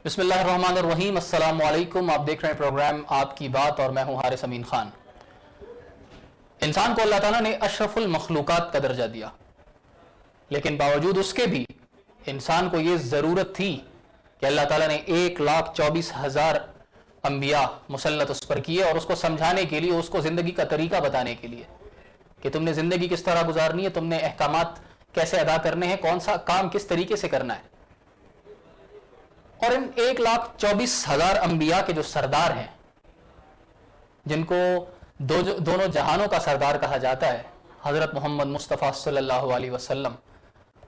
بسم اللہ الرحمن الرحیم، السلام علیکم۔ آپ دیکھ رہے ہیں پروگرام آپ کی بات اور میں ہوں حارث امین خان۔ انسان کو اللہ تعالیٰ نے اشرف المخلوقات کا درجہ دیا، لیکن باوجود اس کے بھی انسان کو یہ ضرورت تھی کہ اللہ تعالیٰ نے 1,24,000 انبیاء مسلط اس پر کیے، اور اس کو سمجھانے کے لیے، اس کو زندگی کا طریقہ بتانے کے لیے کہ تم نے زندگی کس طرح گزارنی ہے، تم نے احکامات کیسے ادا کرنے ہیں، کون سا کام کس طریقے سے کرنا ہے۔ اور ان 1,24,000 انبیاء کے جو سردار ہیں، جن کو دونوں جہانوں کا سردار کہا جاتا ہے، حضرت محمد مصطفیٰ صلی اللہ علیہ وسلم،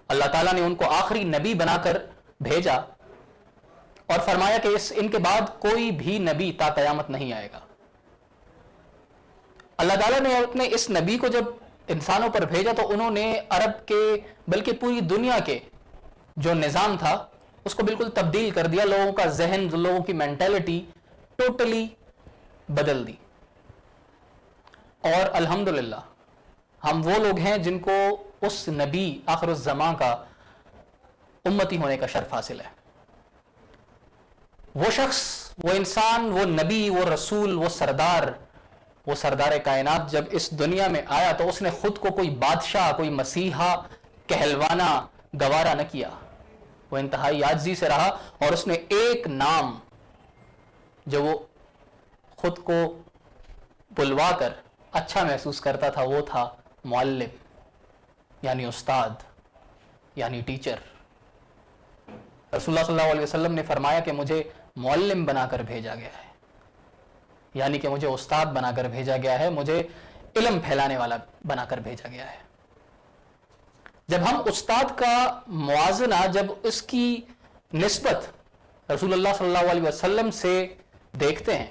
اللہ تعالیٰ نے ان کو آخری نبی بنا کر بھیجا اور فرمایا کہ ان کے بعد کوئی بھی نبی تا قیامت نہیں آئے گا۔ اللہ تعالیٰ نے اپنے اس نبی کو جب انسانوں پر بھیجا تو انہوں نے عرب کے بلکہ پوری دنیا کے جو نظام تھا اس کو بالکل تبدیل کر دیا، لوگوں کا ذہن، لوگوں کی مینٹلٹی ٹوٹلی بدل دی۔ اور الحمدللہ ہم وہ لوگ ہیں جن کو اس نبی آخر الزمان کا امتی ہونے کا شرف حاصل ہے۔ وہ شخص، وہ انسان، وہ نبی، وہ رسول، وہ سردار کائنات جب اس دنیا میں آیا تو اس نے خود کو کوئی بادشاہ، کوئی مسیحا کہلوانا گوارا نہ کیا۔ وہ انتہائی عاجزی سے رہا، اور اس نے ایک نام جو وہ خود کو بلوا کر اچھا محسوس کرتا تھا وہ تھا معلم، یعنی استاد، یعنی ٹیچر۔ رسول اللہ صلی اللہ علیہ وسلم نے فرمایا کہ مجھے معلم بنا کر بھیجا گیا ہے، یعنی کہ مجھے استاد بنا کر بھیجا گیا ہے، مجھے علم پھیلانے والا بنا کر بھیجا گیا ہے۔ جب ہم استاد کا موازنہ، جب اس کی نسبت رسول اللہ صلی اللہ علیہ وسلم سے دیکھتے ہیں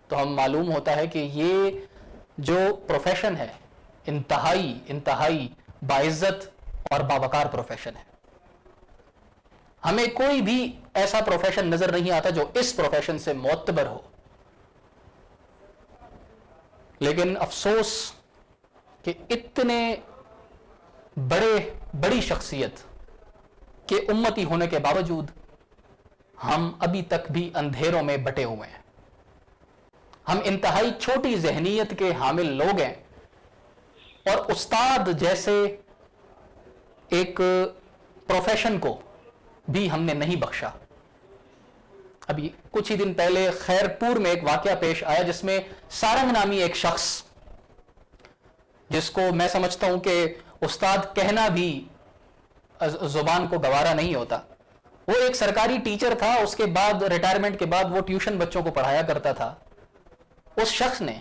تو ہم معلوم ہوتا ہے کہ یہ جو پروفیشن ہے انتہائی باعزت اور باوقار پروفیشن ہے۔ ہمیں کوئی بھی ایسا پروفیشن نظر نہیں آتا جو اس پروفیشن سے معتبر ہو، لیکن افسوس کہ اتنے بڑی شخصیت کے امتی ہونے کے باوجود ہم ابھی تک بھی اندھیروں میں بٹے ہوئے ہیں۔ ہم انتہائی چھوٹی ذہنیت کے حامل لوگ ہیں، اور استاد جیسے ایک پروفیشن کو بھی ہم نے نہیں بخشا۔ ابھی کچھ ہی دن پہلے خیرپور میں ایک واقعہ پیش آیا جس میں سارنگ نامی ایک شخص، جس کو میں سمجھتا ہوں کہ استاد کہنا بھی زبان کو گوارا نہیں ہوتا، وہ ایک سرکاری ٹیچر تھا، اس کے بعد ریٹائرمنٹ کے بعد وہ ٹیوشن بچوں کو پڑھایا کرتا تھا۔ اس شخص نے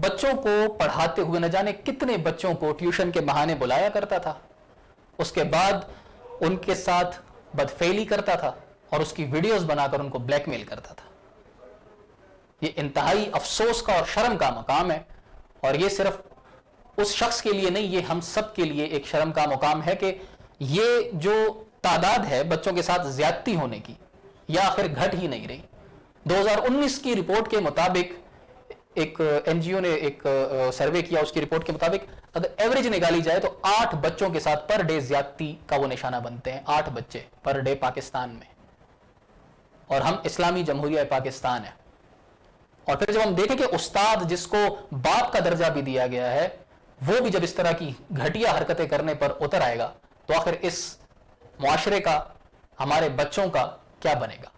بچوں کو پڑھاتے ہوئے نہ جانے کتنے بچوں کو ٹیوشن کے بہانے بلایا کرتا تھا، اس کے بعد ان کے ساتھ بدفعلی کرتا تھا اور اس کی ویڈیوز بنا کر ان کو بلیک میل کرتا تھا۔ یہ انتہائی افسوس کا اور شرم کا مقام ہے، اور یہ صرف اس شخص کے لیے نہیں، یہ ہم سب کے لیے ایک شرم کا مقام ہے کہ یہ جو تعداد ہے بچوں کے ساتھ زیادتی ہونے کی، یہ آخر گھٹ ہی نہیں رہی۔ 2019 کی رپورٹ کے مطابق ایک این جی او نے ایک سروے کیا، اس کی رپورٹ کے مطابق اگر ایوریج نکالی جائے تو 8 بچوں کے ساتھ پر ڈے زیادتی کا وہ نشانہ بنتے ہیں، 8 بچے پر ڈے پاکستان میں، اور ہم اسلامی جمہوریہ پاکستان ہیں۔ اور پھر جب ہم دیکھیں کہ استاد جس کو باپ کا درجہ بھی دیا گیا ہے، وہ بھی جب اس طرح کی گھٹیا حرکتیں کرنے پر اتر آئے گا تو آخر اس معاشرے کا، ہمارے بچوں کا کیا بنے گا؟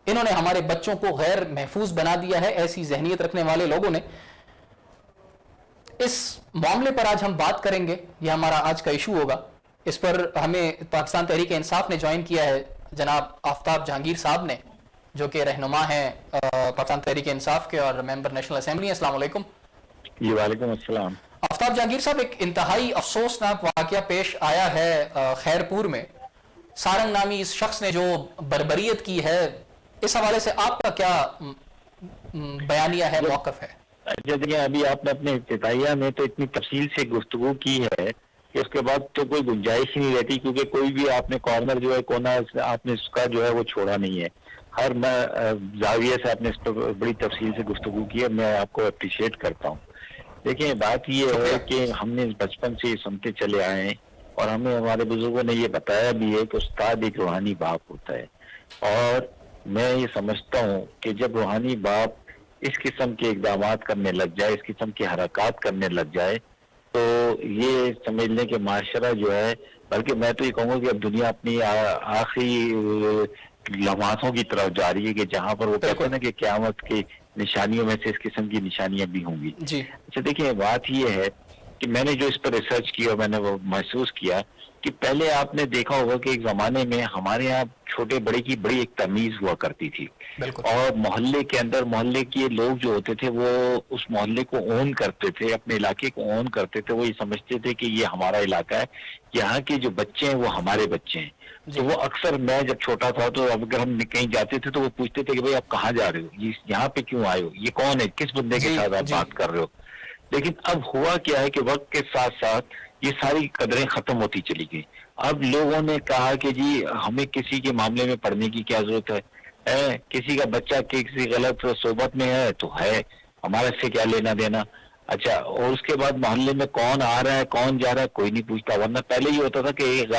انہوں نے ہمارے بچوں کو غیر محفوظ بنا دیا ہے، ایسی ذہنیت رکھنے والے لوگوں نے۔ اس معاملے پر آج ہم بات کریں گے، یہ ہمارا آج کا ایشو ہوگا۔ اس پر ہمیں پاکستان تحریک انصاف نے جوائن کیا ہے، جناب آفتاب جہانگیر صاحب نے، جو کہ رہنما ہیں پاکستان تحریک انصاف کے اور ممبر نیشنل اسمبلی۔ السلام علیکم۔ جی وعلیکم السلام۔ آفتاب جہانگیر صاحب، ایک انتہائی افسوسناک واقعہ پیش آیا ہے خیرپور میں، سارنگ نامی اس شخص نے جو بربریت کی ہے، اس حوالے سے آپ کا کیا بیانیہ ہے، موقف ہے؟ دیکھیں، ابھی آپ نے اپنے افتتاحیہ میں تو اتنی تفصیل سے گفتگو کی ہے کہ اس کے بعد تو کوئی گنجائش ہی نہیں رہتی، کیونکہ کوئی بھی آپ نے کارنر جو ہے کونا آپ نے اس کا جو ہے وہ چھوڑا نہیں ہے، ہر زاویے سے آپ نے اس پر بڑی تفصیل سے گفتگو کی ہے، میں آپ کو اپریشیٹ کرتا ہوں۔ دیکھیں، بات یہ ہے کہ ہم نے بچپن سے یہ سنتے چلے آئے ہیں اور ہمیں ہمارے بزرگوں نے یہ بتایا بھی ہے کہ استاد ایک روحانی باپ ہوتا ہے. اور میں یہ سمجھتا ہوں کہ جب روحانی باپ اس قسم کے اقدامات کرنے لگ جائے, اس قسم کی حرکات کرنے لگ جائے, تو یہ سمجھ لیں کہ معاشرہ جو ہے, بلکہ میں تو یہ کہوں گا کہ اب دنیا اپنی آخری لمحاتوں کی طرف جا رہی ہے کہ جہاں پر وہ کہتے ہیں نا کہ قیامت کی نشانیوں میں سے اس قسم کی نشانیاں بھی ہوں گی. جی اچھا دیکھیں, بات یہ ہے کہ میں نے جو اس پر ریسرچ کی اور میں نے وہ محسوس کیا کہ پہلے آپ نے دیکھا ہوگا کہ ایک زمانے میں ہمارے یہاں چھوٹے بڑے کی بڑی ایک تمیز ہوا کرتی تھی, بالکل اور محلے کے اندر محلے کے لوگ جو ہوتے تھے وہ اس محلے کو اون کرتے تھے, اپنے علاقے کو اون کرتے تھے. وہ یہ سمجھتے تھے کہ یہ ہمارا علاقہ ہے, یہاں کے جو بچے ہیں وہ ہمارے بچے ہیں. جی تو وہ اکثر, میں جب چھوٹا تھا تو اگر ہم کہیں جاتے تھے تو وہ پوچھتے تھے کہ بھائی آپ کہاں جا رہے ہو, یہاں پہ کیوں آئے ہو, یہ کون ہے, کس بندے کے جی ساتھ آپ جی بات کر رہے ہو. لیکن اب ہوا کیا ہے کہ وقت کے ساتھ ساتھ یہ ساری قدریں ختم ہوتی چلی گئی. اب لوگوں نے کہا کہ جی ہمیں کسی کے معاملے میں پڑھنے کی کیا ضرورت ہے, کسی کا بچہ کسی غلط صحبت میں ہے تو ہے, ہمارا اس سے کیا لینا دینا. اچھا, اور اس کے بعد محلے میں کون آ رہا ہے کون جا رہا ہے کوئی نہیں پوچھتا. ورنہ پہلے یہ ہوتا تھا کہ ایک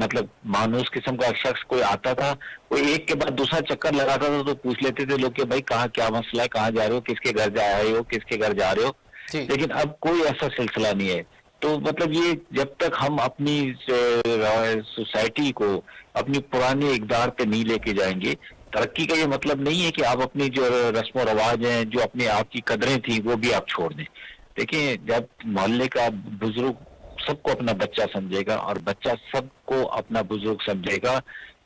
مطلب مانوس قسم کا شخص کوئی آتا تھا, کوئی ایک کے بعد دوسرا چکر لگاتا تھا تو پوچھ لیتے تھے لوگ کہ بھائی کہاں کیا مسئلہ ہے, کہاں جا رہے ہو, کس کے گھر جا رہے ہو, کس کے گھر جا رہے ہو. جی لیکن اب کوئی ایسا سلسلہ نہیں ہے. تو مطلب یہ جب تک ہم اپنی سوسائٹی کو اپنی پرانی اقدار پہ نہیں لے کے جائیں گے, ترقی کا یہ مطلب نہیں ہے کہ آپ اپنی جو رسم و رواج ہیں, جو اپنی آپ کی قدریں تھیں وہ بھی آپ چھوڑ دیں. دیکھیں, جب محلے کا بزرگ سب کو اپنا بچہ سمجھے گا اور بچہ سب کو اپنا بزرگ سمجھے گا,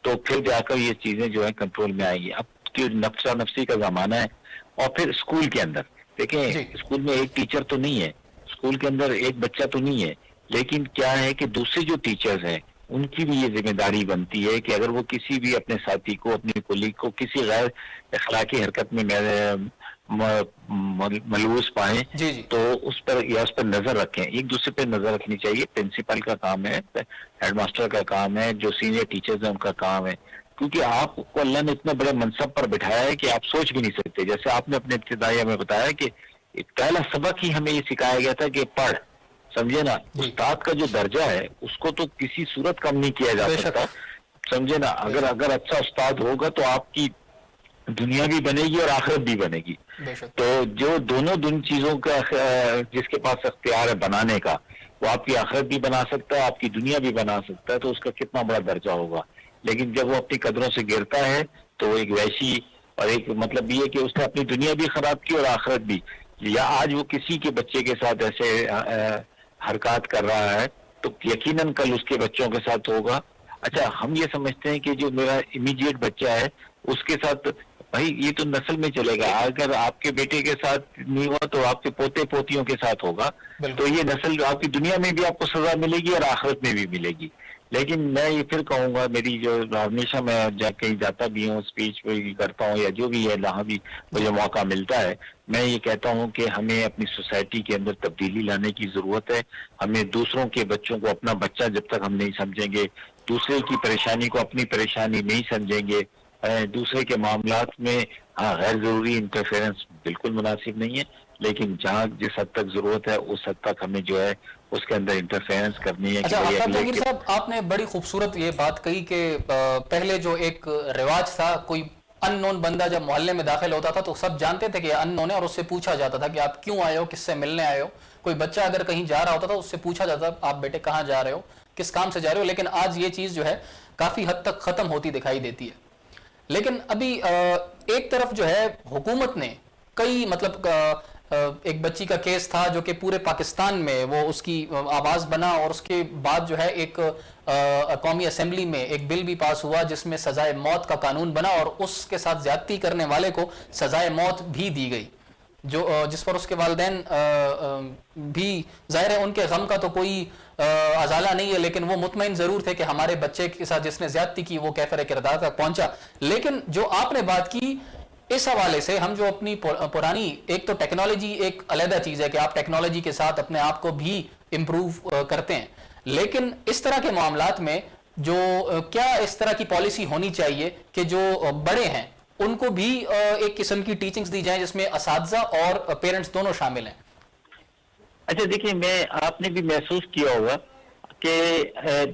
تو پھر جا کر یہ چیزیں جو ہیں کنٹرول میں آئیں گی. اب کی نفسا نفسی کا زمانہ ہے. اور پھر اسکول کے اندر دیکھیں, جی اسکول میں ایک ٹیچر تو نہیں ہے, اسکول کے اندر ایک بچہ تو نہیں ہے, لیکن کیا ہے کہ دوسرے جو ٹیچرز ہیں ان کی بھی یہ ذمہ داری بنتی ہے کہ اگر وہ کسی بھی اپنے ساتھی کو, اپنی کولیگ کو کسی غیر اخلاقی حرکت میں ملوث پائیں جی جی تو اس پر یا اس پر نظر رکھیں. ایک دوسرے پہ نظر رکھنی چاہیے. پرنسپل کا کام ہے, ہیڈ ماسٹر کا کام ہے, جو سینئر ٹیچرز ہیں ان کا کام ہے. کیونکہ آپ کو اللہ نے اتنے بڑے منصب پر بٹھایا ہے کہ آپ سوچ بھی نہیں سکتے. جیسے آپ نے اپنے ابتدائیہ میں بتایا کہ پہلا سبق ہی ہمیں یہ سکھایا گیا تھا کہ پڑھ, سمجھے نا. جی استاد کا جو درجہ ہے اس کو تو کسی صورت کم نہیں کیا جا بے شک سکتا, سمجھے نا. بے اگر شک اگر اچھا استاد ہوگا تو آپ کی دنیا بھی بنے گی اور آخرت بھی بنے گی. بے شک تو جو دونوں چیزوں کا جس کے پاس اختیار ہے بنانے کا, وہ آپ کی آخرت بھی بنا سکتا ہے, آپ کی دنیا بھی بنا سکتا ہے. تو اس کا کتنا بڑا درجہ ہوگا. لیکن جب وہ اپنی قدروں سے گرتا ہے تو وہ ایک ویسی, اور ایک مطلب یہ کہ اس نے اپنی دنیا بھی خراب کی اور آخرت بھی. یا آج وہ کسی کے بچے کے ساتھ ایسے حرکات کر رہا ہے تو یقیناً کل اس کے بچوں کے ساتھ ہوگا. اچھا, ہم یہ سمجھتے ہیں کہ جو میرا امیڈیٹ بچہ ہے اس کے ساتھ, بھائی یہ تو نسل میں چلے گا. اگر آپ کے بیٹے کے ساتھ نہیں ہوا تو آپ کے پوتے پوتیوں کے ساتھ ہوگا. تو بالکل یہ نسل آپ کی دنیا میں بھی آپ کو سزا ملے گی اور آخرت میں بھی ملے گی. لیکن میں یہ پھر کہوں گا, میری جو ہمیشہ میں کہیں جاتا بھی ہوں, اسپیچ کرتا ہوں یا جو بھی ہے, جہاں بھی جی مجھے موقع ملتا ہے, میں یہ کہتا ہوں کہ ہمیں اپنی سوسائٹی کے اندر تبدیلی لانے کی ضرورت ہے. ہمیں دوسروں کے بچوں کو اپنا بچہ جب تک ہم نہیں سمجھیں گے, دوسرے کی پریشانی کو اپنی پریشانی نہیں سمجھیں گے, دوسرے کے معاملات میں غیر ضروری انٹرفیرنس بالکل مناسب نہیں ہے. لیکن جہاں جس حد تک ضرورت ہے اس حد تک ہمیں جو ہے اس کے اندر انٹرفیرنس کرنی ہے کہ اچھا بھئی آفتاب اگلے جہانگیر کے. صاحب, آپ نے بڑی خوبصورت یہ بات کہی کہ پہلے جو ایک رواج تھا, کوئی ان نون بندہ جب محلے میں داخل ہوتا تھا تو سب جانتے تھے کہ ان نون ہے, اور اس سے پوچھا جاتا تھا کہ آپ کیوں آئے ہو, کس سے ملنے آئے ہو. کوئی بچہ اگر کہیں جا رہا ہوتا تھا اس سے پوچھا جاتا تھا آپ بیٹے کہاں جا رہے ہو, کس کام سے جا رہے ہو. لیکن آج یہ چیز جو ہے کافی حد تک ختم ہوتی دکھائی دیتی ہے. لیکن ابھی ایک طرف جو ہے حکومت نے کئی مطلب ایک بچی کا کیس تھا جو کہ پورے پاکستان میں وہ اس کی آواز بنا, اور اس کے بعد جو ہے ایک قومی اسمبلی میں ایک بل بھی پاس ہوا جس میں سزائے موت کا قانون بنا, اور اس کے ساتھ زیادتی کرنے والے کو سزائے موت بھی دی گئی, جو جس پر اس کے والدین بھی ظاہر ہے ان کے غم کا تو کوئی ازالہ نہیں ہے, لیکن وہ مطمئن ضرور تھے کہ ہمارے بچے کے ساتھ جس نے زیادتی کی وہ کیفر کردار تک پہنچا. لیکن جو آپ نے بات کی اس حوالے سے, ہم جو اپنی پرانی, ایک تو ٹیکنالوجی ایک علیحدہ چیز ہے کہ آپ ٹیکنالوجی کے ساتھ اپنے آپ کو بھی امپروو کرتے ہیں, لیکن اس طرح کے معاملات میں جو کیا اس طرح کی پالیسی ہونی چاہیے کہ جو بڑے ہیں ان کو بھی ایک قسم کی ٹیچنگز دی جائیں جس میں اساتذہ اور پیرنٹس دونوں شامل ہیں. اچھا دیکھیں, آپ نے بھی محسوس کیا ہوگا کہ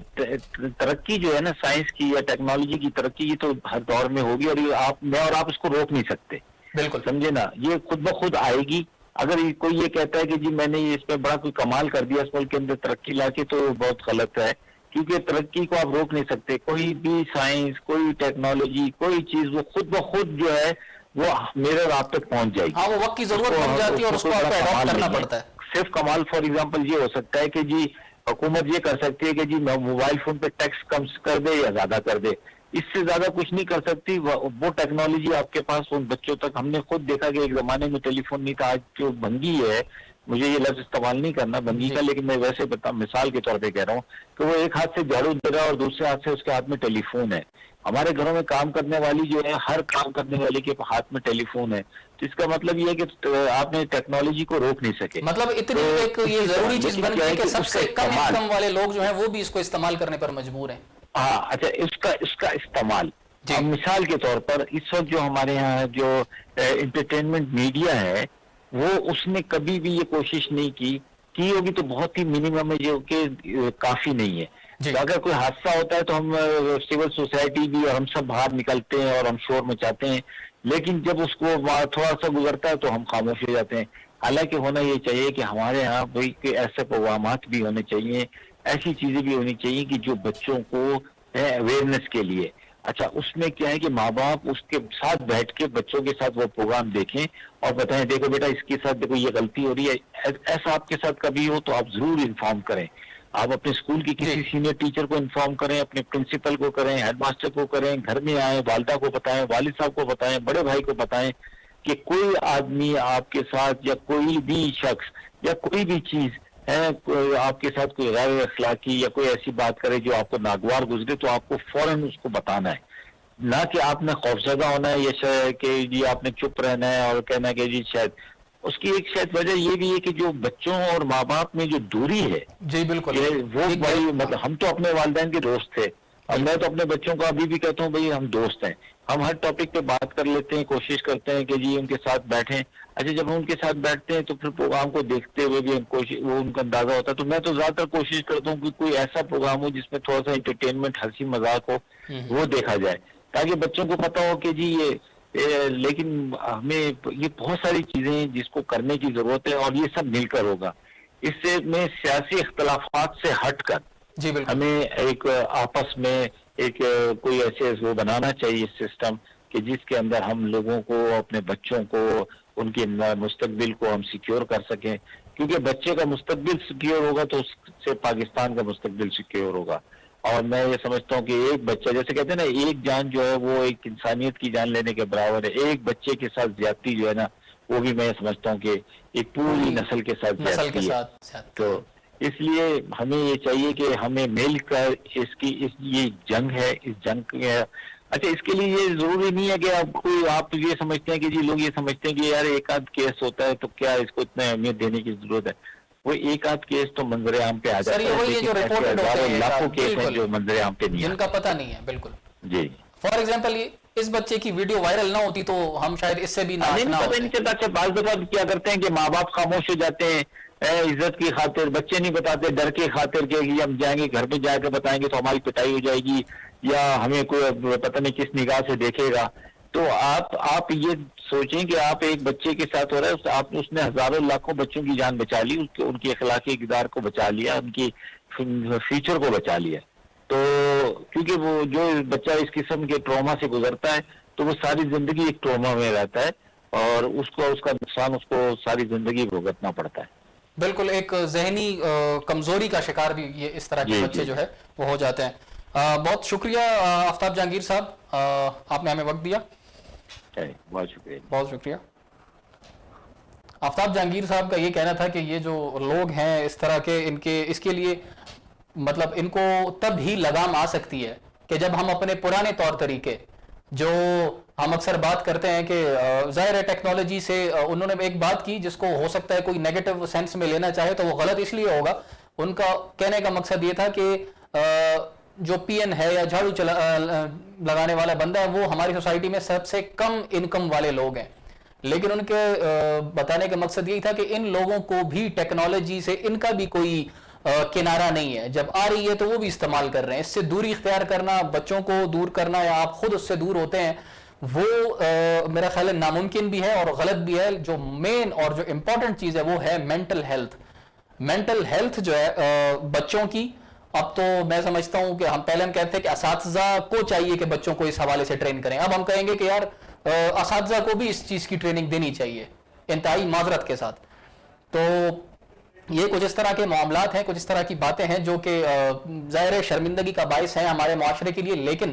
ترقی جو ہے نا سائنس کی یا ٹیکنالوجی کی ترقی یہ تو ہر دور میں ہوگی، اور میں اور آپ اس کو روک نہیں سکتے، بالکل سمجھے نا، یہ خود بخود آئے گی۔ اگر کوئی یہ کہتا ہے کہ جی میں نے اس میں بڑا کوئی کمال کر دیا اس ملک کے اندر ترقی لا کے، تو بہت غلط ہے، کیونکہ ترقی کو آپ روک نہیں سکتے۔ کوئی بھی سائنس، کوئی ٹیکنالوجی، کوئی چیز وہ خود بخود جو ہے وہ میرے آپ تک پہنچ جائے گی۔ ہاں، وہ وقت کی ضرورت بن جاتی ہے اور اس کو آپ کو اڈاپٹ کرنا پڑتا ہے۔ صرف کمال فار ایگزامپل یہ ہو سکتا ہے کہ جی حکومت یہ کر سکتی ہے کہ جی موبائل فون پہ ٹیکس کم کر دے یا زیادہ کر دے، اس سے زیادہ کچھ نہیں کر سکتی۔ وہ ٹیکنالوجی آپ کے پاس ان بچوں تک، ہم نے خود دیکھا کہ ایک زمانے میں ٹیلی فون نہیں تھا، آج جو بنگی ہے، مجھے یہ لفظ استعمال نہیں کرنا بنگی کا، لیکن میں ویسے مثال کے طور پہ کہہ رہا ہوں کہ وہ ایک ہاتھ سے جھاڑو دے رہا ہے اور دوسرے ہاتھ سے اس کے ہاتھ میں ٹیلی فون ہے۔ ہمارے گھروں میں کام کرنے والی جو ہے، ہر کام کرنے والے کے ہاتھ میں ٹیلی فون ہے، تو اس کا مطلب یہ ہے کہ آپ نے ٹیکنالوجی کو روک نہیں سکے۔ مطلب اتنی ایک یہ ضروری چیز بن گئی کہ سب سے کم انکم والے لوگ جو ہیں وہ بھی اس کو استعمال کرنے پر مجبور ہیں۔ ہاں اچھا، اس کا استعمال مثال کے طور پر اس وقت جو ہمارے ہاں جو انٹرٹینمنٹ میڈیا ہے، وہ اس نے کبھی بھی یہ کوشش نہیں کی ہوگی تو بہت ہی منیمم ہے، جو کہ کافی نہیں ہے۔ تو اگر کوئی حادثہ ہوتا ہے تو ہم سول سوسائٹی بھی اور ہم سب باہر نکلتے ہیں اور ہم شور مچاتے ہیں، لیکن جب اس کو تھوڑا سا گزرتا ہے تو ہم خاموش ہو جاتے ہیں۔ حالانکہ ہونا یہ چاہیے کہ ہمارے ہاں کوئی ایسے پروگرامات بھی ہونے چاہیے، ایسی چیزیں بھی ہونی چاہیے کہ جو بچوں کو اویئرنیس کے لیے۔ اچھا، اس میں کیا ہے کہ ماں باپ اس کے ساتھ بیٹھ کے بچوں کے ساتھ وہ پروگرام دیکھیں اور بتائیں دیکھو بیٹا اس کے ساتھ دیکھو یہ غلطی ہو رہی ہے، ایسا آپ کے ساتھ کبھی ہو تو آپ ضرور انفارم کریں۔ آپ اپنے اسکول کی کسی سینئر ٹیچر کو انفارم کریں، اپنے پرنسپل کو کریں، ہیڈ ماسٹر کو کریں، گھر میں آئیں، والدہ کو بتائیں، والد صاحب کو بتائیں، بڑے بھائی کو بتائیں کہ کوئی آدمی آپ کے ساتھ یا کوئی بھی شخص یا کوئی بھی چیز آپ کے ساتھ کوئی غیر اخلاقی یا کوئی ایسی بات کرے جو آپ کو ناگوار گزرے، تو آپ کو فوراً اس کو بتانا ہے، نہ کہ آپ نے خوفزدہ ہونا ہے یا کہ جی آپ نے چپ رہنا ہے اور کہنا ہے کہ جی شاید اس کی ایک شاید وجہ یہ بھی ہے کہ جو بچوں اور ماں باپ میں جو دوری ہے، جی بالکل، وہ بڑی مطلب ہم تو اپنے والدین کے دوست تھے، اور میں تو اپنے بچوں کو ابھی بھی کہتا ہوں بھائی ہم دوست ہیں، ہم ہر ٹاپک پہ بات کر لیتے ہیں، کوشش کرتے ہیں کہ جی ان کے ساتھ بیٹھیں۔ اچھا، جب ہم ان کے ساتھ بیٹھتے ہیں تو پھر پروگرام کو دیکھتے ہوئے بھی وہ ان کا اندازہ ہوتا ہے، تو میں تو زیادہ تر کوشش کرتا ہوں کہ کوئی ایسا پروگرام ہو جس میں تھوڑا سا انٹرٹینمنٹ، ہنسی مذاق ہو، وہ دیکھا جائے تاکہ بچوں کو پتا ہو کہ جی لیکن ہمیں یہ بہت ساری چیزیں ہیں جس کو کرنے کی ضرورت ہے، اور یہ سب مل کر ہوگا۔ اس سے میں سیاسی اختلافات سے ہٹ کر ہمیں ایک آپس میں ایک کوئی ایسے وہ بنانا چاہیے سسٹم کہ جس کے اندر ہم لوگوں کو، اپنے بچوں کو، ان کے مستقبل کو ہم سیکیور کر سکیں، کیونکہ بچے کا مستقبل سیکیور ہوگا تو اس سے پاکستان کا مستقبل سیکیور ہوگا۔ اور میں یہ سمجھتا ہوں کہ ایک بچہ، جیسے کہتے ہیں نا، ایک جان جو ہے وہ ایک انسانیت کی جان لینے کے برابر ہے، ایک بچے کے ساتھ زیادتی جو ہے نا، وہ بھی میں سمجھتا ہوں کہ ایک پوری نسل کے ساتھ زیادتی ہے۔ تو اس لیے ہمیں یہ چاہیے کہ ہمیں مل کر یہ جنگ ہے، اس جنگ کے اچھا اس کے لیے یہ ضروری نہیں ہے کہ آپ یہ سمجھتے ہیں کہ جی لوگ یہ سمجھتے ہیں کہ یار ایک آدھ کیس ہوتا ہے تو کیا اس کو اتنا اہمیت دینے کی ضرورت ہے؟ وہ ایک آدھ کیس تو منظر عام پہ آ جاتا ہے، لیکن ہزاروں لاکھوں کیس ہیں جو منظر عام پہ نہیں آتے، جن کا پتہ نہیں ہے۔ بالکل جی، فار ایگزامپل اس بچے کی ویڈیو وائرل نہ ہوتی تو ہم شاید اس سے بھی نہ چلتا۔ اچھا، بعض دفعہ کیا کرتے ہیں کہ ماں باپ خاموش ہو جاتے ہیں عزت کی خاطر، بچے نہیں بتاتے ڈر کی خاطر کہ ہم جائیں گے گھر پہ جا کے بتائیں گے تو ہماری پٹائی ہو جائے گی یا ہمیں کوئی پتہ نہیں کس نگاہ سے دیکھے گا۔ تو آپ یہ سوچیں کہ آپ ایک بچے کے ساتھ ہو رہا ہے، اس نے ہزاروں لاکھوں بچوں کی جان بچا لی، ان کی اخلاقی اقدار کو بچا لیا، ان کی فیوچر کو بچا لیا۔ تو کیونکہ وہ جو بچہ اس قسم کے ٹراما سے گزرتا ہے تو وہ ساری زندگی ایک ٹراما میں رہتا ہے، اور اس کا نقصان اس کو ساری زندگی بھگتنا پڑتا ہے۔ بالکل، ایک ذہنی کمزوری کا شکار بھی یہ اس طرح کے بچے جو ہے وہ ہو جاتے ہیں۔ بہت شکریہ آفتاب جہانگیر صاحب، آپ نے ہمیں وقت دیا، بہت شکریہ، بہت شکریہ۔ آفتاب جہانگیر صاحب کا یہ کہنا تھا کہ یہ جو لوگ ہیں اس طرح کے اس کے لیے مطلب ان کو تب ہی لگام آ سکتی ہے کہ جب ہم اپنے پرانے طور طریقے جو ہم اکثر بات کرتے ہیں کہ ظاہر ہے ٹیکنالوجی سے انہوں نے ایک بات کی جس کو ہو سکتا ہے کوئی نیگیٹو سینس میں لینا چاہے تو وہ غلط اس لیے ہوگا، ان کا کہنے کا مقصد یہ تھا کہ جو پی این ہے یا جھاڑو لگانے والا بندہ ہے وہ ہماری سوسائٹی میں سب سے کم انکم والے لوگ ہیں، لیکن ان کے بتانے کا مقصد یہی تھا کہ ان لوگوں کو بھی ٹیکنالوجی سے ان کا بھی کوئی کنارہ نہیں ہے. جب آ رہی ہے تو وہ بھی استعمال کر رہے ہیں. اس سے دوری اختیار کرنا, بچوں کو دور کرنا یا آپ خود اس سے دور ہوتے ہیں, وہ میرا خیال ہے ناممکن بھی ہے اور غلط بھی ہے. جو مین اور جو امپورٹنٹ چیز ہے وہ ہے مینٹل ہیلتھ. مینٹل ہیلتھ جو ہے بچوں کی, اب تو میں سمجھتا ہوں کہ ہم کہتے ہیں کہ اساتذہ کو چاہیے کہ بچوں کو اس حوالے سے ٹرین کریں. اب ہم کہیں گے کہ یار اساتذہ کو بھی اس چیز کی ٹریننگ دینی چاہیے, انتہائی معذرت کے ساتھ. تو یہ کچھ اس طرح کے معاملات ہیں, کچھ اس طرح کی باتیں ہیں جو کہ ظاہر شرمندگی کا باعث ہیں ہمارے معاشرے کے لیے, لیکن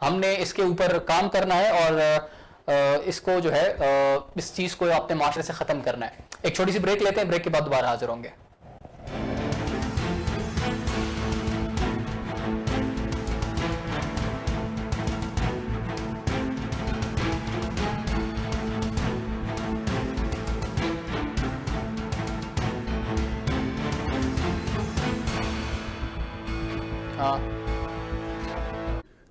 ہم نے اس کے اوپر کام کرنا ہے اور اس کو جو ہے اس چیز کو اپنے معاشرے سے ختم کرنا ہے. ایک چھوٹی سی بریک لیتے ہیں, بریک کے بعد دوبارہ حاضر ہوں گے.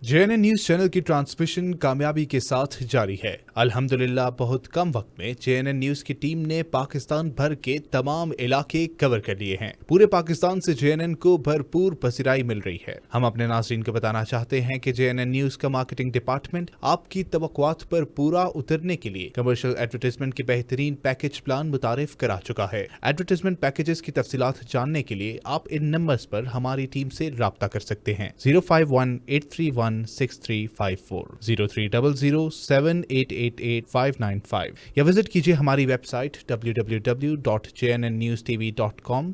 JNN نیوز چینل کی ٹرانسمیشن کامیابی کے ساتھ جاری ہے. الحمدللہ بہت کم وقت میں JNN نیوز کی ٹیم نے پاکستان بھر کے تمام علاقے کور کر لیے ہیں. پورے پاکستان سے JNN کو بھرپور پذیرائی مل رہی ہے. ہم اپنے ناظرین کو بتانا چاہتے ہیں کہ JNN نیوز کا مارکیٹنگ ڈپارٹمنٹ آپ کی توقعات پر پورا اترنے کے لیے کمرشل ایڈورٹائزمنٹ کے بہترین پیکج پلان متعارف کرا چکا ہے. ایڈورٹائزمنٹ پیکجز کی تفصیلات جاننے کے لیے آپ ان نمبرز پر ہماری ٹیم سے رابطہ کر سکتے ہیں. 051-831-6354 0300-7888595 یا وزٹ کیجیے ہماری website www.jnnnewstv.com.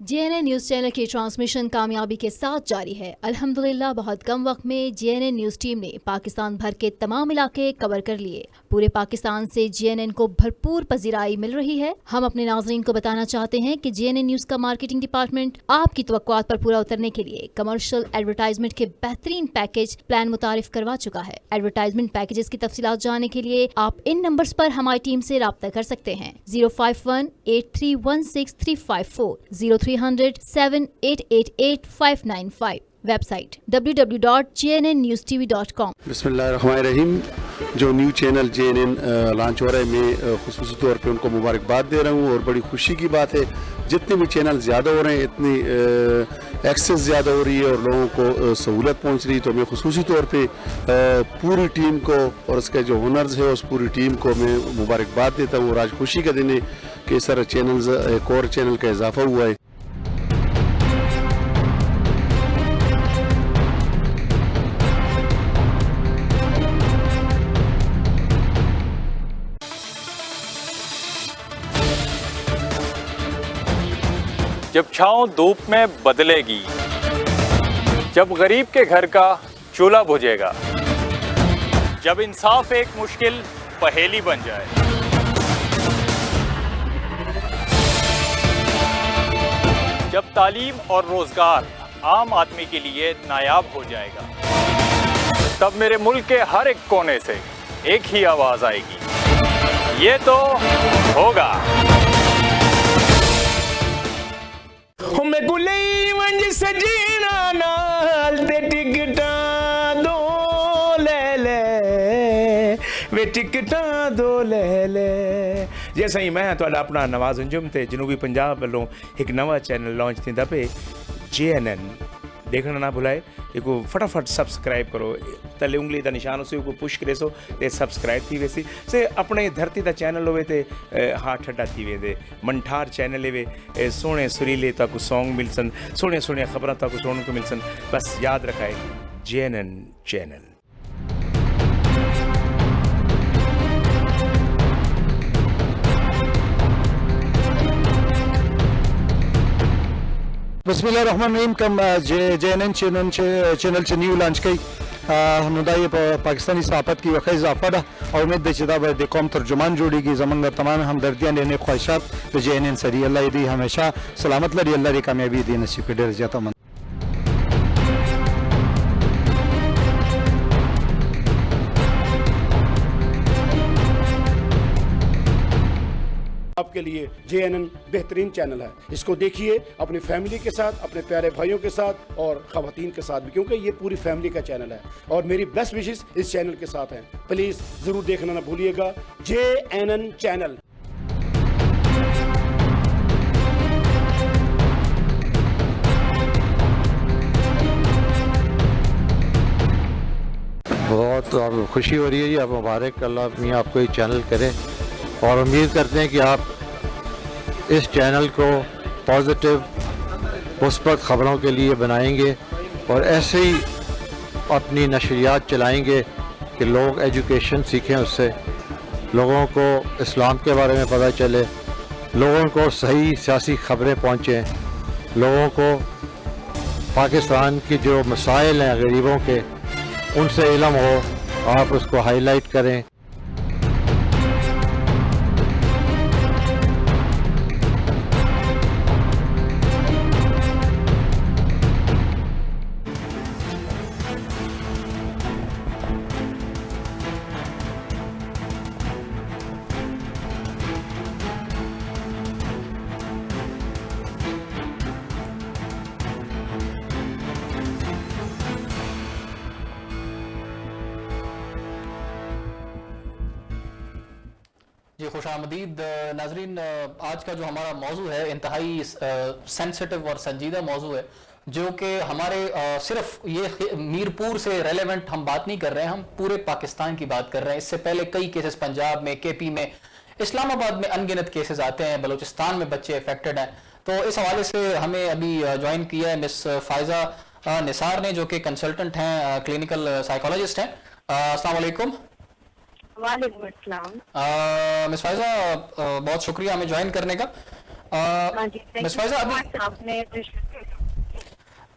JNN news channel کی ٹرانسمیشن کامیابی کے ساتھ جاری ہے. الحمدللہ بہت کم وقت میں JNN نیوز ٹیم نے پاکستان بھر کے تمام علاقے کور کر لیے. پورے پاکستان سے JNN کو بھرپور پذیرائی مل رہی ہے. ہم اپنے ناظرین کو بتانا چاہتے ہیں کہ JNN نیوز کا مارکیٹنگ ڈپارٹمنٹ آپ کی توقعات پر پورا اترنے کے لیے کمرشل ایڈورٹائزمنٹ کے بہترین پیکج پلان متعارف کروا چکا ہے. ایڈورٹائزمنٹ پیکجز کی تفصیلات جاننے کے لیے آپ ان نمبرز پر ہماری ٹیم سے رابطہ کر سکتے ہیں. 051-831-6354 0300-7888595. Website www.jnnnewstv.com. بسم اللہ الرحمن الرحیم. جو نیو چینل JNN لانچ ہو رہا ہے, میں خصوصی طور پہ ان کو مبارکباد دے رہا ہوں اور بڑی خوشی کی بات ہے. جتنے بھی چینل زیادہ ہو رہے ہیں اتنی ایکسیس زیادہ ہو رہی ہے اور لوگوں کو سہولت پہنچ رہی ہے. تو میں خصوصی طور پہ پوری ٹیم کو اور اس کے جو ہنرز ہے اس پوری ٹیم کو میں مبارکباد دیتا ہوں. اور آج خوشی کا دن ہے کہ اس طرح چینلز ایک اور چینل کا اضافہ ہوا ہے. جب چھاؤں دھوپ میں بدلے گی, جب غریب کے گھر کا چولہا بجھے گا, جب انصاف ایک مشکل پہیلی بن جائے, جب تعلیم اور روزگار عام آدمی کے لیے نایاب ہو جائے گا, تب میرے ملک کے ہر ایک کونے سے ایک ہی آواز آئے گی, یہ تو ہوگا. میں گلی ونج سجینا نال تے ٹکٹاں دو لے لے وے ٹکٹاں دو لے لے. جیسا ہی میں تھوڑا اپنا نواز انجم تے جنوبی پنجاب والوں ایک نواں چینل لانچ تھیندا پے JNN. دیکھنا نہ بھلائے, ایک فٹافٹ سبسکرائب کرو, تلے انگلی دا نشان اسے کو پش کرے سو تے سبسکرائب تھی ویسی سے اپنے دھرتی دا چینل ہوئے تے ہاتھ ٹھڈا تھی وے دے. منٹھار چینل ہوئے سونے سریلے تاکو سونگ مل سن, سونے سونے خبریں تاکو سننے کو مل سن. بس یاد رکھائے JNN چینل. بسم اللہ الرحمن الرحیم. کم JNN چینل چه نیو لانچ کئی نو دا یہ پاکستانی صحافت کی وقت اضافہ ده اور امید ده چې دا به د قوم ترجمان جوړیږي. زمونږ تمام همدردیان یعنی خواهشات د JNN سره الله دې همیشه سلامت لري, الله دې کامیابی دې نصیب کړي. ډېر زیاته من آپ کے لیے JNN بہترین چینل ہے. اس کو دیکھیے اپنی فیملی کے ساتھ, اپنے پیارے بھائیوں کے ساتھ اور خواتین کے ساتھ بھی, کیونکہ یہ پوری فیملی کا چینل ہے. اور میری بیسٹ وشز اس چینل کے ساتھ ہیں. پلیز ضرور دیکھنا نہ بھولیے گا JNN چینل. بہت خوشی ہو رہی ہے جی. آپ مبارک, اللہ میاں آپ کو یہ چینل کرے, اور امید کرتے ہیں کہ آپ اس چینل کو پازیٹیو مثبت خبروں کے لیے بنائیں گے اور ایسے ہی اپنی نشریات چلائیں گے کہ لوگ ایجوکیشن سیکھیں, اس سے لوگوں کو اسلام کے بارے میں پتہ چلے, لوگوں کو صحیح سیاسی خبریں پہنچیں, لوگوں کو پاکستان کی جو مسائل ہیں غریبوں کے ان سے علم ہو, آپ اس کو ہائی لائٹ کریں. جی خوش آمدید ناظرین. آج کا جو ہمارا موضوع ہے انتہائی سینسٹیو اور سنجیدہ موضوع ہے, جو کہ ہمارے صرف یہ میرپور سے ریلیونٹ ہم بات نہیں کر رہے ہیں, ہم پورے پاکستان کی بات کر رہے ہیں. اس سے پہلے کئی کیسز پنجاب میں, کے پی میں, اسلام آباد میں ان گنت کیسز آتے ہیں, بلوچستان میں بچے افیکٹڈ ہیں. تو اس حوالے سے ہمیں ابھی جوائن کیا ہے مس فائزہ نثار نے, جو کہ کنسلٹنٹ ہیں, کلینکل سائیکالوجسٹ ہیں. السلام علیکم. وعلیکم السلام. مس فائزہ بہت شکریہ ہمیں جوائن کرنے کا. مس فائزہ ابھی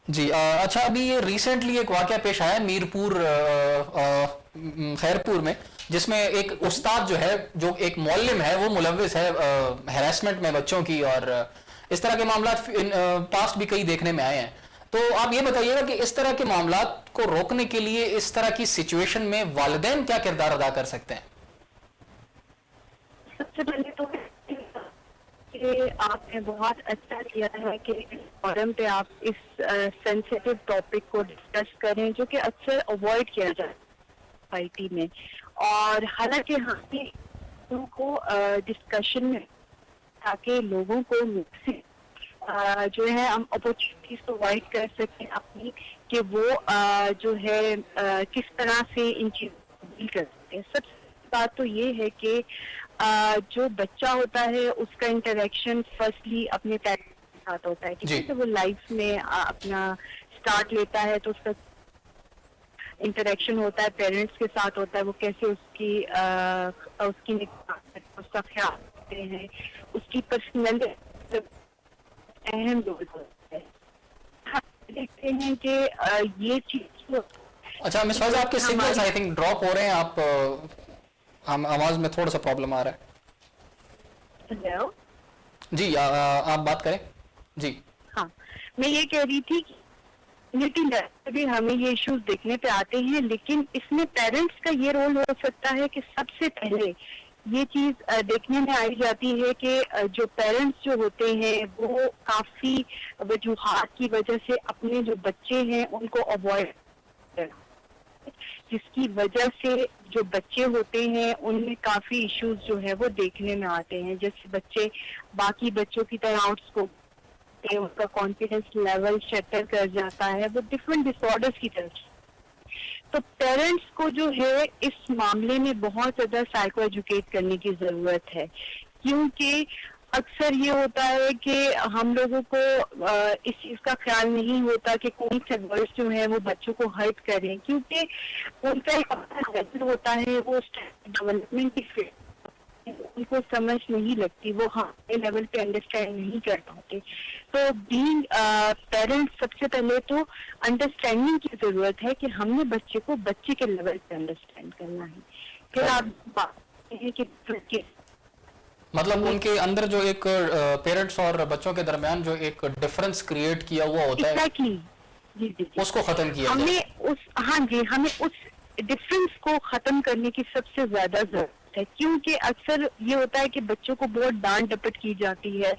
جی اچھا, ابھی یہ ریسنٹلی ایک واقعہ پیش آیا ہے میرپور خیرپور میں, جس میں ایک استاد جو ہے, جو ایک معلم ہے, وہ ملوث ہے ہیراسمنٹ میں بچوں کی, اور اس طرح کے معاملات پاسٹ بھی کئی دیکھنے میں آئے ہیں. تو آپ یہ بتائیے گا کہ اس طرح کے معاملات کو روکنے کے لیے اس طرح کی سچویشن میں والدین کیا کردار ادا کر سکتے ہیں؟ سب سے پہلے تو کہ آپ نے بہت اچھا کیا ہے کہ اس فورم پہ آپ اس سینسیٹیو ٹاپک کو ڈسکس کریں, جو کہ اکثر اوائڈ کیا جاتا ہے سوسائٹی میں. اور حالانکہ ہم ان کو ڈسکشن میں تاکہ لوگوں کو جو ہے ہم اپرچونیٹیز پرووائڈ کر سکیں اپنی, کہ وہ جو ہے کس طرح سے ان چیزوں کو ڈیل کر سکتے ہیں. سب سے بات تو یہ ہے کہ جو بچہ ہوتا ہے اس کا انٹریکشن فرسٹلی اپنے پیرنٹس کے ساتھ ہوتا ہے, کیونکہ جب وہ لائف میں اپنا اسٹارٹ لیتا ہے تو اس کا انٹریکشن ہوتا ہے پیرنٹس کے ساتھ ہوتا ہے, وہ کیسے اس کی اس کا خیال رکھتے ہیں, اس کی پرسنالٹی اہم رول ہوتا ہے. دیکھتے ہیں کہ یہ چیز. اچھا مس فائزہ, آپ کے سگنلز آئی تھنک ڈراپ ہو رہے ہیں, آپ آواز میں تھوڑا سا پرابلم آ رہا ہے. ہیلو جی آپ بات کریں. جی ہاں, میں یہ کہہ رہی تھی کہ بھی ہمیں یہ ایشوز دیکھنے پہ آتے ہیں, لیکن اس میں پیرنٹس کا یہ رول ہو سکتا ہے کہ سب سے پہلے یہ چیز دیکھنے میں آئی جاتی ہے کہ جو پیرنٹس جو ہوتے ہیں وہ کافی وجوہات کی وجہ سے اپنے جو بچے ہیں ان کو اوائڈ کرتے ہیں, جس کی وجہ سے جو بچے ہوتے ہیں ان میں کافی ایشوز جو ہے وہ دیکھنے میں آتے ہیں. جیسے بچے باقی بچوں کی طرح آؤٹ اسکوپ, ان کا کانفیڈنس لیول شٹر کر جاتا ہے, وہ ڈفرینٹ ڈس آرڈرس کی طرف. تو پیرنٹس کو جو ہے اس معاملے میں بہت زیادہ سائیکو ایجوکیٹ کرنے کی ضرورت ہے, کیونکہ اکثر یہ ہوتا ہے کہ ہم لوگوں کو اس چیز کا خیال نہیں ہوتا کہ کون سے ورڈز جو ہیں وہ بچوں کو ہرٹ کریں, کیونکہ ان کا ایک اپنا لیول ہوتا ہے, وہ ڈیولپمنٹ کی فیلڈ ان کو سمجھ نہیں لگتی, وہ ہمارے لیول پہ انڈرسٹینڈ نہیں کر پاتے. تو بینگ پیرنٹ سب سے پہلے تو انڈرسٹینڈنگ کی ضرورت ہے کہ ہم نے بچے کو بچے کے لیول پہ انڈرسٹینڈ کرنا ہے. پھر آپ بات ہے کہ مطلب ان کے اندر جو ایک پیرنٹس اور بچوں کے درمیان جو ایک ڈفرنس کریٹ کیا ہوا ہوتا ہے, جی جی اس کو ختم کیا ہمیں ہمیں اس ڈفرنس کو ختم کرنے کی سب سے زیادہ ضرورت ہے, کیونکہ اکثر یہ ہوتا ہے کہ بچوں کو بہت ڈانٹ ڈپٹ کی جاتی ہے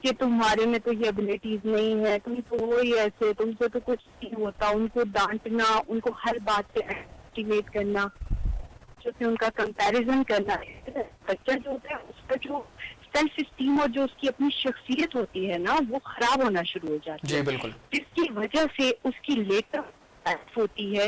کہ تمہارے میں تو یہ ابلیٹیز نہیں ہے, تم تو وہی ایسے, تم سے تو کچھ نہیں ہوتا. ان کو ڈانٹنا, ان کو ہر بات پہ ایکٹیویٹ کرنا, جو کہ ان کا کمپیریزن کرنا. بچہ جو ہوتا ہے اس کا جو سیلف اسٹیم اور جو اس کی اپنی شخصیت ہوتی ہے نا, وہ خراب ہونا شروع ہو جاتی ہے, بالکل, جس کی وجہ سے اس کی لیٹر ہوتی ہے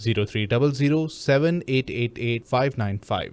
0300-7888595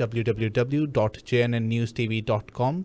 www.jnnnewstv.com।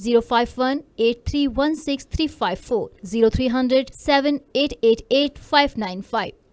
051-831-6354, 0300-7888595।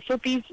SOPs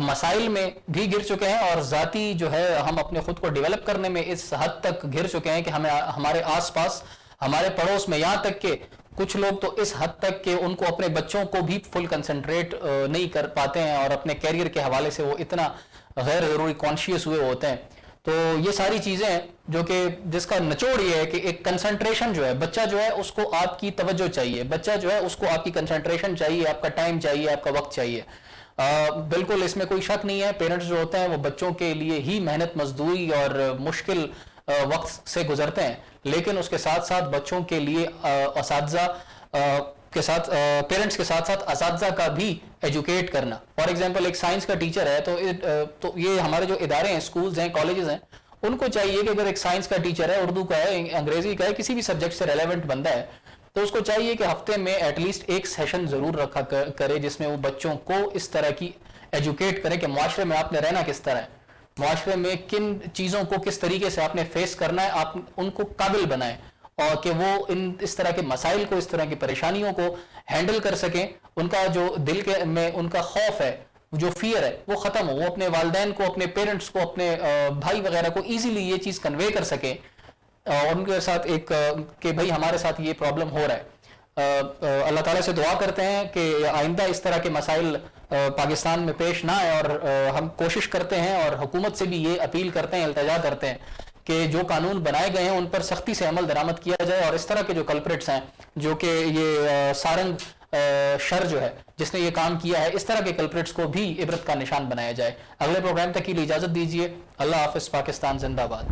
مسائل میں بھی گر چکے ہیں اور ذاتی جو ہے ہم اپنے خود کو ڈیولپ کرنے میں اس حد تک گر چکے ہیں کہ ہمیں ہمارے آس پاس ہمارے پڑوس میں یہاں تک کہ کچھ لوگ تو اس حد تک کہ ان کو اپنے بچوں کو بھی فل کنسنٹریٹ نہیں کر پاتے ہیں اور اپنے کیریئر کے حوالے سے وہ اتنا غیر ضروری کانشیس ہوئے ہوتے ہیں. تو یہ ساری چیزیں ہیں جو کہ جس کا نچوڑ یہ ہے کہ ایک کنسنٹریشن جو ہے بچہ جو ہے اس کو آپ کی توجہ چاہیے, بچہ جو ہے اس کو آپ کی کنسنٹریشن چاہیے, آپ کا ٹائم چاہیے, آپ کا وقت چاہیے. بالکل اس میں کوئی شک نہیں ہے, پیرنٹس جو ہوتے ہیں وہ بچوں کے لیے ہی محنت مزدوری اور مشکل وقت سے گزرتے ہیں, لیکن اس کے ساتھ ساتھ بچوں کے لیے اساتذہ کے ساتھ پیرنٹس کے ساتھ ساتھ اساتذہ کا بھی ایجوکیٹ کرنا. فار ایگزامپل ایک سائنس کا ٹیچر ہے تو یہ ہمارے جو ادارے ہیں, اسکولز ہیں, کالجز ہیں, ان کو چاہیے کہ اگر ایک سائنس کا ٹیچر ہے, اردو کا ہے, انگریزی کا ہے, کسی بھی سبجیکٹ سے ریلیونٹ بندہ ہے, تو اس کو چاہیے کہ ہفتے میں ایٹ لیسٹ ایک سیشن ضرور رکھا کرے جس میں وہ بچوں کو اس طرح کی ایجوکیٹ کرے کہ معاشرے میں آپ نے رہنا کس طرح ہے, معاشرے میں کن چیزوں کو کس طریقے سے آپ نے فیس کرنا ہے, آپ ان کو قابل بنائیں اور کہ وہ اس طرح کے مسائل کو, اس طرح کی پریشانیوں کو ہینڈل کر سکیں. ان کا جو دل کے میں ان کا خوف ہے, جو فیئر ہے, وہ ختم ہو, وہ اپنے والدین کو, اپنے پیرنٹس کو, اپنے بھائی وغیرہ کو ایزیلی یہ چیز کنوے کر سکیں اور ان کے ساتھ ایک کہ بھائی ہمارے ساتھ یہ پرابلم ہو رہا ہے. اللہ تعالیٰ سے دعا کرتے ہیں کہ آئندہ اس طرح کے مسائل پاکستان میں پیش نہ آئے اور ہم کوشش کرتے ہیں اور حکومت سے بھی یہ اپیل کرتے ہیں, التجا کرتے ہیں کہ جو قانون بنائے گئے ہیں ان پر سختی سے عمل درآمد کیا جائے اور اس طرح کے جو کلپریٹس ہیں, جو کہ یہ سارنگ شر جو ہے جس نے یہ کام کیا ہے, اس طرح کے کلپریٹس کو بھی عبرت کا نشان بنایا جائے. اگلے پروگرام تک کے لیے اجازت دیجیے. اللہ حافظ. پاکستان زندہ باد.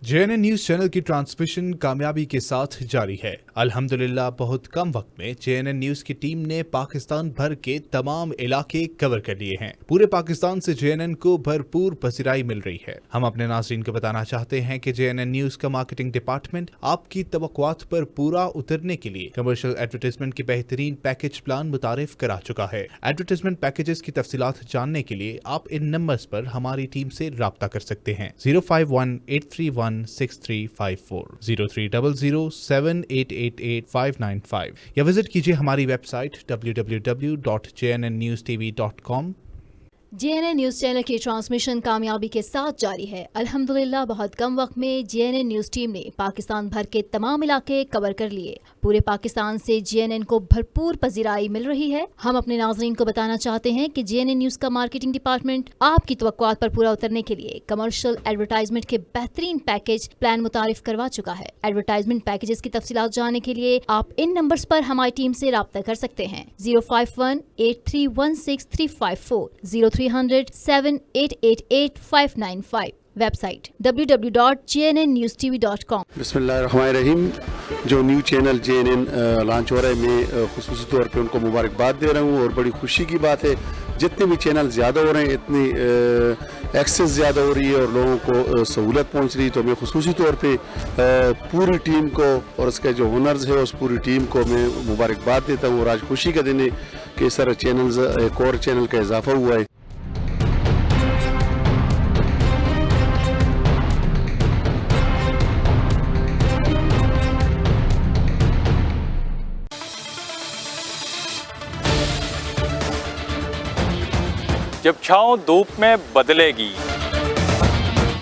JNN نیوز چینل کی ٹرانسمیشن کامیابی کے ساتھ جاری ہے. الحمدللہ بہت کم وقت میں JNN نیوز کی ٹیم نے پاکستان بھر کے تمام علاقے کور کر لیے ہیں. پورے پاکستان سے JNN کو بھرپور پذیرائی مل رہی ہے. ہم اپنے ناظرین کو بتانا چاہتے ہیں کہ JNN نیوز کا مارکیٹنگ ڈپارٹمنٹ آپ کی توقعات پر پورا اترنے کے لیے کمرشل ایڈورٹائزمنٹ کے بہترین پیکج پلان متعارف کرا چکا ہے. ایڈورٹائزمنٹ پیکجز کی تفصیلات جاننے کے لیے آپ ان نمبرز پر ہماری ٹیم سے رابطہ کر سکتے ہیں. 051-831-6354 030078888595 یا وزٹ کیجیے ہماری website www.jnnnewstv.com. JNN news channel کی ٹرانسمیشن کامیابی کے ساتھ جاری ہے. الحمدللہ بہت کم وقت میں JNN نیوز ٹیم نے پاکستان بھر کے تمام علاقے کور کر لیے. پورے پاکستان سے JNN کو بھرپور پذیرائی مل رہی ہے. ہم اپنے ناظرین کو بتانا چاہتے ہیں کہ JNN نیوز کا مارکیٹنگ ڈپارٹمنٹ آپ کی توقعات پر پورا اترنے کے لیے کمرشل ایڈورٹائزمنٹ کے بہترین پیکج پلان متعارف کروا چکا ہے. ایڈورٹائزمنٹ پیکجز کی تفصیلات جاننے کے لیے آپ ان نمبرز پر ہماری ٹیم سے رابطہ کر سکتے ہیں. 051-831-6354 0300-7888595. Website www.jnnnewstv.com. بسم اللہ الرحمن الرحیم. جو نیو چینل JNN لانچ ہو رہا ہے, میں خصوصی طور پہ ان کو مبارکباد دے رہا ہوں اور بڑی خوشی کی بات ہے. جتنے بھی چینل زیادہ ہو رہے ہیں اتنی ایکسیس زیادہ ہو رہی ہے اور لوگوں کو سہولت پہنچ رہی ہے. تو میں خصوصی طور پہ پوری ٹیم کو اور اس کے جو ہنرز ہے اس پوری ٹیم کو میں مبارکباد دیتا ہوں. اور آج خوشی کا دن ہے کہ اس طرح چینلز ایک اور چینل کا اضافہ ہوا ہے. جب چھاؤں دھوپ میں بدلے گی,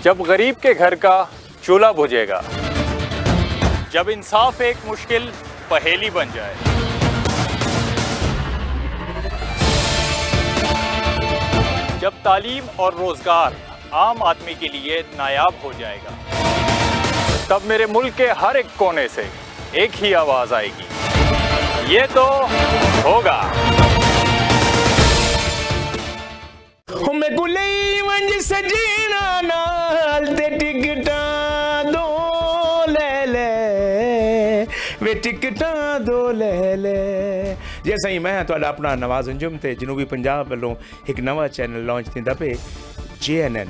جب غریب کے گھر کا چولہا بجھے گا, جب انصاف ایک مشکل پہیلی بن جائے, جب تعلیم اور روزگار عام آدمی کے لیے نایاب ہو جائے گا, تب میرے ملک کے ہر ایک کونے سے ایک ہی آواز آئے گی, یہ تو ہوگا. میں گلی ونج سجینا نال تے ٹکٹاں دو لے لے وے ٹکٹاں دو لے لے. جی سائیں میں تہاڈا اپنا نواز انجم تے جنوبی پنجاب والوں ایک نواں چینل لانچ تھیندا پے JNN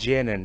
JNN